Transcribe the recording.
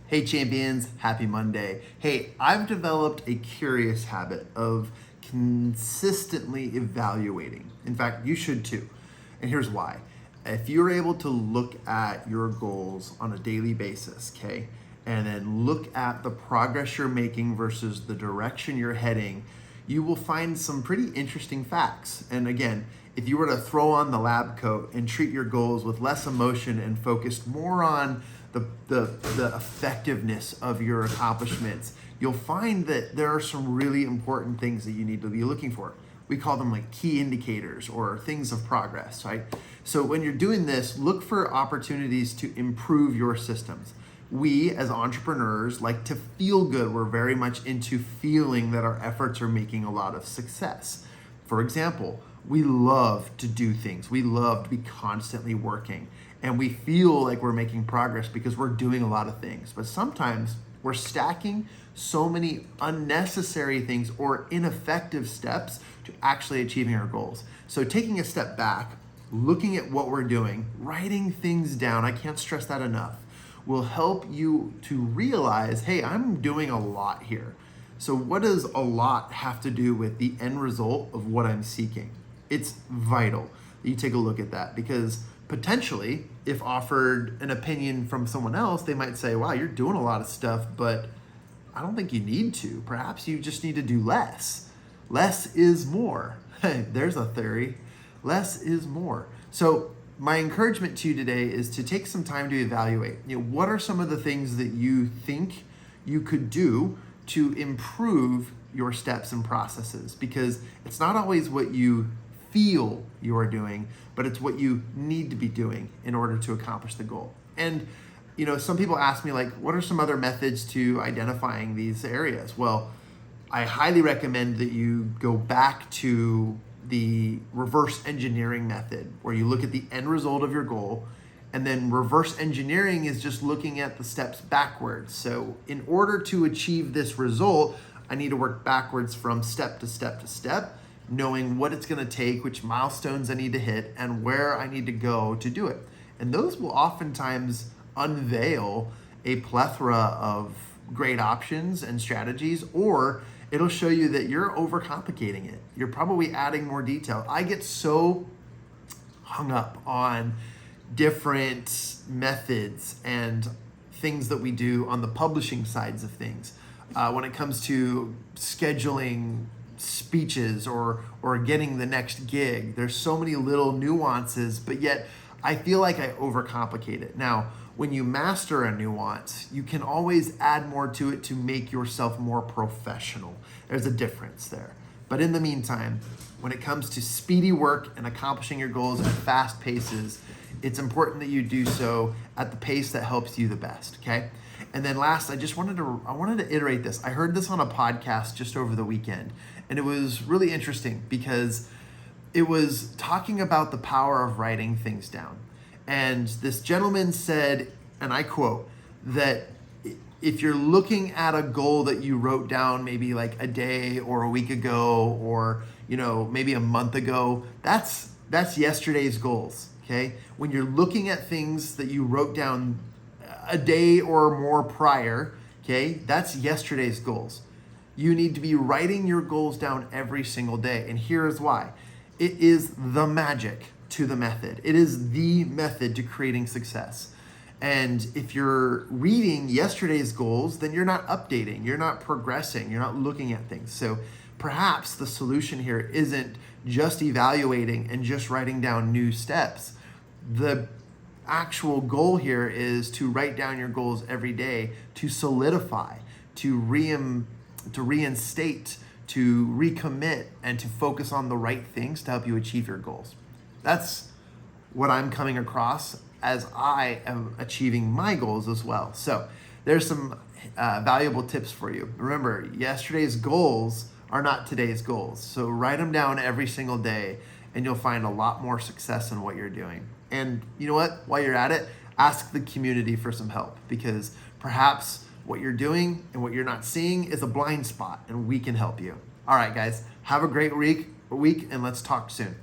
Hey champions, happy Monday. Hey, I've developed a curious habit of consistently evaluating. In fact, you should too. And here's why. If you're able to look at your goals on a daily basis, okay, and then look at the progress you're making versus the direction you're heading, you will find some pretty interesting facts. And again, if you were to throw on the lab coat and treat your goals with less emotion and focused more on the effectiveness of your accomplishments, you'll find that there are some really important things that you need to be looking for. We call them like key indicators or things of progress, right? So when you're doing this, look for opportunities to improve your systems. We as entrepreneurs like to feel good. We're very much into feeling that our efforts are making a lot of success. For example, we love to do things. We love to be constantly working. And we feel like we're making progress because we're doing a lot of things. But sometimes we're stacking so many unnecessary things or ineffective steps to actually achieving our goals. So taking a step back, looking at what we're doing, writing things down, I can't stress that enough, will help you to realize, hey, I'm doing a lot here. So what does a lot have to do with the end result of what I'm seeking? It's vital that you take a look at that, because potentially, if offered an opinion from someone else, they might say, wow, you're doing a lot of stuff, but I don't think you need to. Perhaps you just need to do less. Less is more. Hey, there's a theory. Less is more. So my encouragement to you today is to take some time to evaluate. What are some of the things that you think you could do to improve your steps and processes? Because it's not always what you feel you are doing, but it's what you need to be doing in order to accomplish the goal. And some people ask me, like, what are some other methods to identifying these areas? Well, I highly recommend that you go back to the reverse engineering method, where you look at the end result of your goal, and then reverse engineering is just looking at the steps backwards. So in order to achieve this result, I need to work backwards from step to step to step, knowing what it's going to take, which milestones I need to hit, and where I need to go to do it. And those will oftentimes unveil a plethora of great options and strategies, or it'll show you that you're overcomplicating it. You're probably adding more detail. I get so hung up on different methods and things that we do on the publishing sides of things. When it comes to scheduling speeches or getting the next gig, there's so many little nuances, but yet I feel like I overcomplicate it. Now, when you master a nuance, you can always add more to it to make yourself more professional. There's a difference there. But in the meantime, when it comes to speedy work and accomplishing your goals at fast paces, it's important that you do so at the pace that helps you the best, okay? And then last, I wanted to iterate this. I heard this on a podcast just over the weekend, and it was really interesting because it was talking about the power of writing things down. And this gentleman said, and I quote, that if you're looking at a goal that you wrote down maybe like a day or a week ago, or maybe a month ago, that's yesterday's goals. Okay, when you're looking at things that you wrote down a day or more prior, okay, that's yesterday's goals. You need to be writing your goals down every single day. And here's why. It is the magic to the method. It is the method to creating success. And if you're reading yesterday's goals, then you're not updating, you're not progressing, you're not looking at things. So perhaps the solution here isn't just evaluating and just writing down new steps. The actual goal here is to write down your goals every day, to solidify, to reinstate, to recommit, and to focus on the right things to help you achieve your goals. That's what I'm coming across as I am achieving my goals as well. So there's some valuable tips for you. Remember, yesterday's goals are not today's goals. So write them down every single day, and you'll find a lot more success in what you're doing. And you know what? While you're at it, ask the community for some help, because perhaps what you're doing and what you're not seeing is a blind spot, and we can help you. All right, guys, have a great week, and let's talk soon.